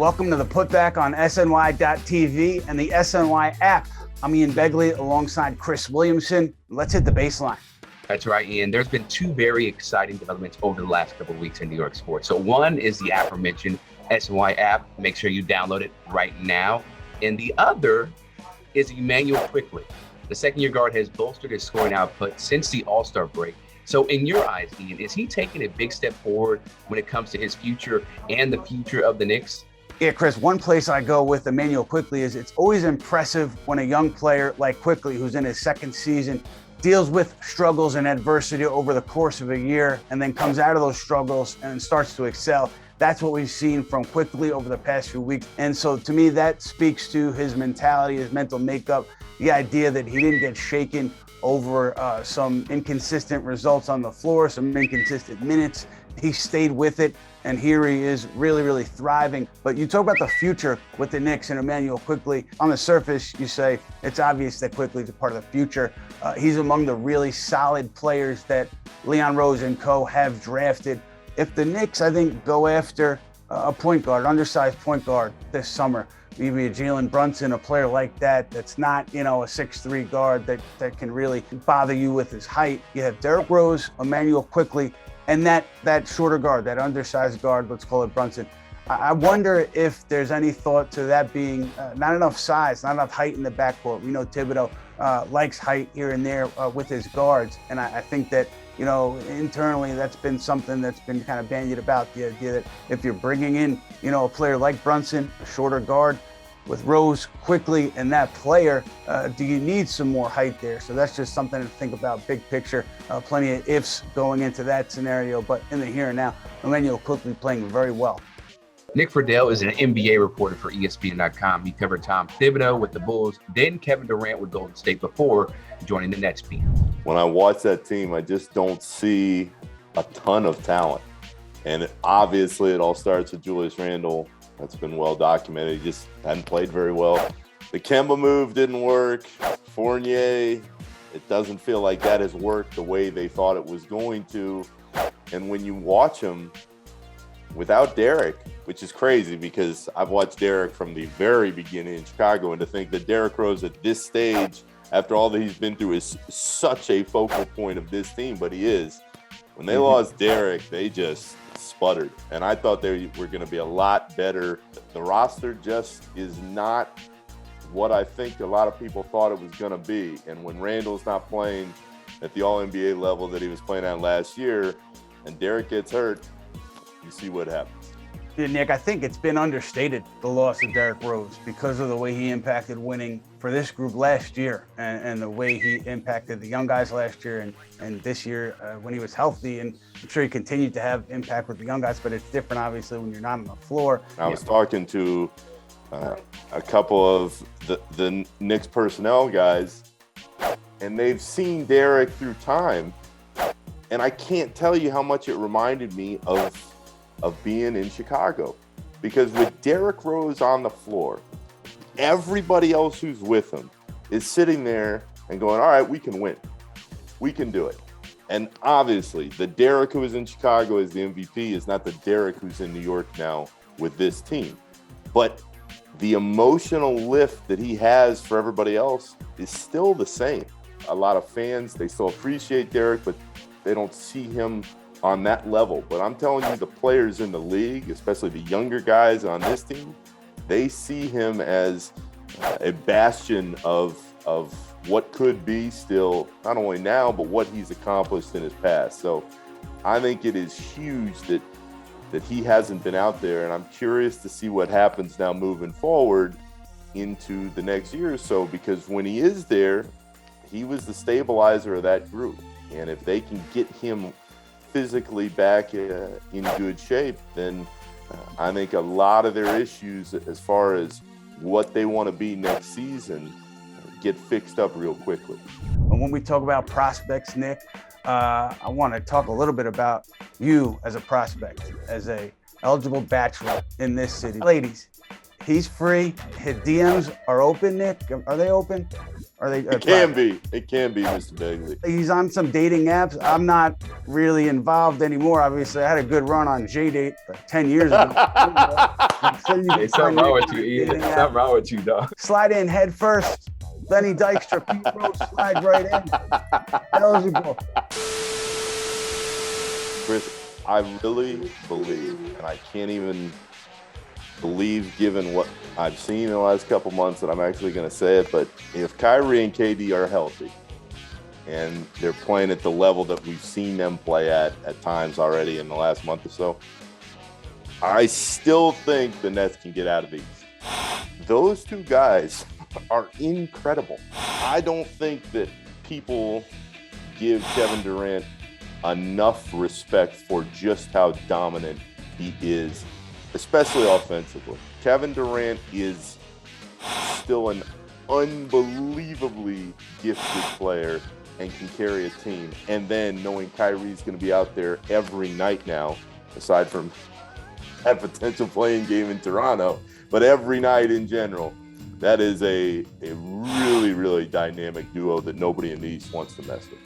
Welcome to the Putback on SNY.TV and the SNY app. I'm Ian Begley alongside Chris Williamson. Let's hit the baseline. That's right, Ian. There's been two very exciting developments over the last couple of weeks in New York sports. So one is the aforementioned SNY app. Make sure you download it right now. And the other is Immanuel Quickley. The second-year guard has bolstered his scoring output since the All-Star break. So in your eyes, Ian, is he taking a big step forward when it comes to his future and the future of the Knicks? Yeah, Chris, one place I go with Immanuel Quickley is it's always impressive when a young player like Quickley, who's in his second season, deals with struggles and adversity over the course of a year and then comes out of those struggles and starts to excel. That's what we've seen from Quickley over the past few weeks. And so to me, that speaks to his mentality, his mental makeup, the idea that he didn't get shaken over some inconsistent results on the floor, some inconsistent minutes. He stayed with it, and here he is really, really thriving. But you talk about the future with the Knicks and Immanuel Quickley. On the surface, you say it's obvious that Quickley's a part of the future. He's among the really solid players that Leon Rose and co have drafted. If the Knicks, I think, go after a point guard, undersized point guard this summer, maybe a Jalen Brunson, a player like that, that's not, a 6'3" guard that can really bother you with his height. You have Derrick Rose, Immanuel Quickley, and that shorter guard, that undersized guard, let's call it Brunson. I wonder if there's any thought to that being not enough size, not enough height in the backcourt. We know Thibodeau likes height here and there with his guards, and I think that, internally, that's been something that's been kind of bandied about, the idea that if you're bringing in, a player like Brunson, a shorter guard, with Rose, Quickley, and that player, do you need some more height there? So that's just something to think about, big picture. Plenty of ifs going into that scenario, but in the here and now, Immanuel Quickley playing very well. Nick Friedell is an NBA reporter for ESPN.com. He covered Tom Thibodeau with the Bulls, then Kevin Durant with Golden State before joining the Nets beat. When I watch that team, I just don't see a ton of talent. And obviously it all starts with Julius Randle. That's been well documented. He just hadn't played very well. The Kemba move didn't work. Fournier, it doesn't feel like that has worked the way they thought it was going to. And when you watch him without Derrick, which is crazy because I've watched Derrick from the very beginning in Chicago, and to think that Derrick Rose at this stage, after all that he's been through, is such a focal point of this team, but he is. When they lost Derrick, they just sputtered, and I thought they were going to be a lot better. The roster just is not what I think a lot of people thought it was going to be, and when Randall's not playing at the All-NBA level that he was playing at last year, and Derrick gets hurt, you see what happens. Yeah, Nick, I think it's been understated, the loss of Derrick Rose, because of the way he impacted winning for this group last year and the way he impacted the young guys last year and this year when he was healthy. And I'm sure he continued to have impact with the young guys, but it's different, obviously, when you're not on the floor. I was talking to a couple of the Knicks personnel guys, and they've seen Derrick through time, and I can't tell you how much it reminded me of being in Chicago, because with Derrick Rose on the floor, everybody else who's with him is sitting there and going, all right, we can win. We can do it. And obviously, the Derrick who was in Chicago as the MVP is not the Derrick who's in New York now with this team. But the emotional lift that he has for everybody else is still the same. A lot of fans, they still appreciate Derrick, but they don't see him on that level. But I'm telling you, the players in the league, especially the younger guys on this team, they see him as a bastion of what could be still, not only now, but what he's accomplished in his past. So I think it is huge that he hasn't been out there, and I'm curious to see what happens now moving forward into the next year or so, because when he is there, he was the stabilizer of that group. And if they can get him physically back in good shape, then I think a lot of their issues as far as what they want to be next season get fixed up real quickly. And when we talk about prospects, Nick, I want to talk a little bit about you as a prospect, as a eligible bachelor in this city. Ladies, he's free. His DMs are open, Nick. Are they open? Are they? It can be. It can be, Mr. Begley. He's on some dating apps. I'm not really involved anymore. Obviously, I had a good run on J-Date 10 years ago. I'm sure you Hey, something wrong with you, Ian. Something wrong with you, dog. Slide in head first. Lenny Dykstra, Pete Rose, slide right in. Eligible. Chris, I really believe, and I can't even believe given what I've seen in the last couple months that I'm actually going to say it, but if Kyrie and KD are healthy and they're playing at the level that we've seen them play at times already in the last month or so, I still think the Nets can get out of these. Those two guys are incredible. I don't think that people give Kevin Durant enough respect for just how dominant he is, especially offensively. Kevin Durant is still an unbelievably gifted player and can carry a team. And then knowing Kyrie's going to be out there every night now, aside from that potential playing game in Toronto, but every night in general, that is a really, really dynamic duo that nobody in the East wants to mess with.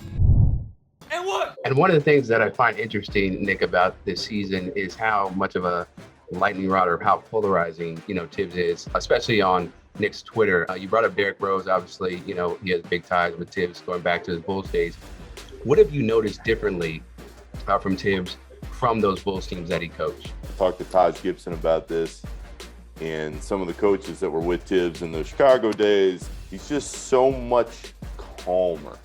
And one of the things that I find interesting, Nick, about this season is how much of a lightning rod or how polarizing, Tibbs is, especially on Nick's Twitter. You brought up Derrick Rose. Obviously, he has big ties with Tibbs going back to his Bulls days. What have you noticed differently from Tibbs from those Bulls teams that he coached? I talked to Taj Gibson about this and some of the coaches that were with Tibbs in the Chicago days. He's just so much calmer.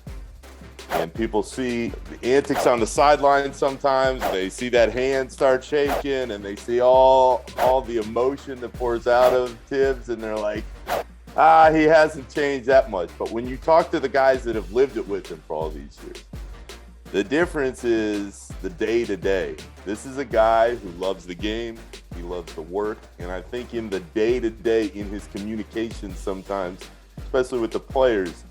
And people see the antics on the sideline sometimes. They see that hand start shaking, and they see all the emotion that pours out of Tibbs, and they're like, he hasn't changed that much. But when you talk to the guys that have lived it with him for all these years, the difference is the day-to-day. This is a guy who loves the game. He loves the work. And I think in the day-to-day, in his communication sometimes, especially with the players,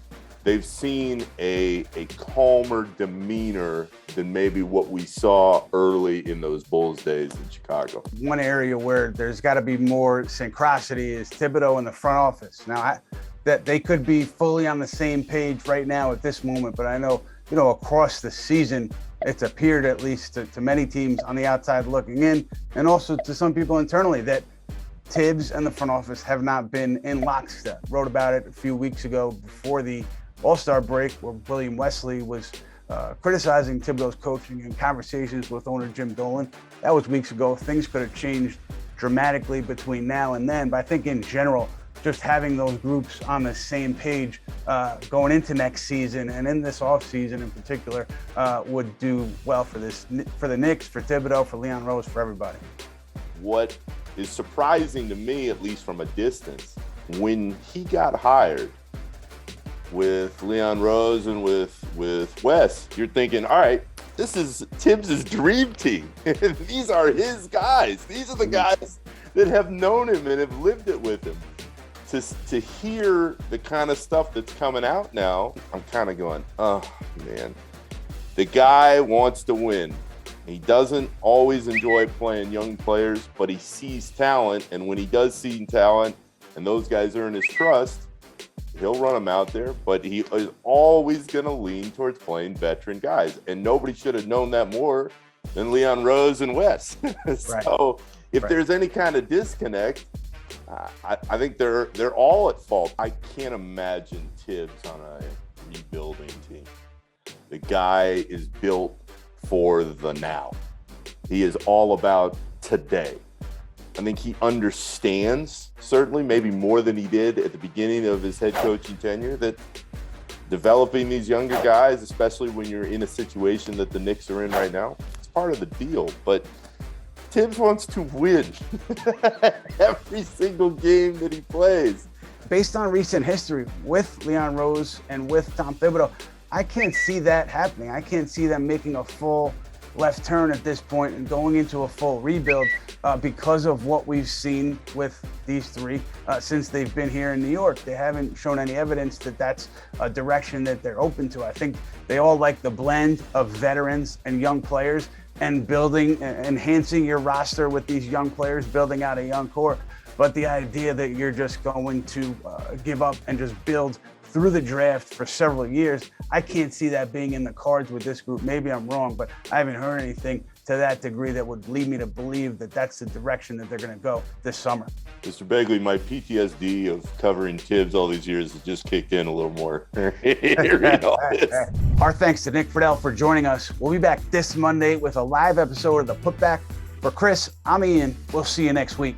they've seen a calmer demeanor than maybe what we saw early in those Bulls days in Chicago. One area where there's got to be more synchronicity is Thibodeau in the front office. Now, that they could be fully on the same page right now at this moment, but I know, across the season, it's appeared at least to many teams on the outside looking in, and also to some people internally, that Tibbs and the front office have not been in lockstep. Wrote about it a few weeks ago before the All-Star break, where William Wesley was criticizing Thibodeau's coaching and conversations with owner Jim Dolan. That was weeks ago. Things could have changed dramatically between now and then, but I think in general, just having those groups on the same page going into next season and in this offseason in particular would do well for the Knicks, for Thibodeau, for Leon Rose, for everybody. What is surprising to me, at least from a distance, when he got hired with Leon Rose and with Wes, you're thinking, all right, this is Tibbs' dream team. These are his guys. These are the guys that have known him and have lived it with him. To hear the kind of stuff that's coming out now, I'm kind of going, oh, man. The guy wants to win. He doesn't always enjoy playing young players, but he sees talent. And when he does see talent and those guys earn his trust, he'll run them out there. But he is always going to lean towards playing veteran guys. And nobody should have known that more than Leon Rose and Wes. So if there's any kind of disconnect, I think they're all at fault. I can't imagine Tibbs on a rebuilding team. The guy is built for the now. He is all about today. I think he understands, certainly maybe more than he did at the beginning of his head coaching tenure, that developing these younger guys, especially when you're in a situation that the Knicks are in right now, it's part of the deal. But Tibbs wants to win every single game that he plays. Based on recent history with Leon Rose and with Tom Thibodeau, I can't see that happening. I can't see them making a full left turn at this point and going into a full rebuild because of what we've seen with these three since they've been here in New York. They haven't shown any evidence that that's a direction that they're open to. I think they all like the blend of veterans and young players and building, enhancing your roster with these young players, building out a young core. But the idea that you're just going to give up and just build through the draft for several years. I can't see that being in the cards with this group. Maybe I'm wrong, but I haven't heard anything to that degree that would lead me to believe that that's the direction that they're going to go this summer. Mr. Begley, my PTSD of covering Tibbs all these years has just kicked in a little more. Our thanks to Nick Friedell for joining us. We'll be back this Monday with a live episode of the Putback. For Chris, I'm Ian. We'll see you next week.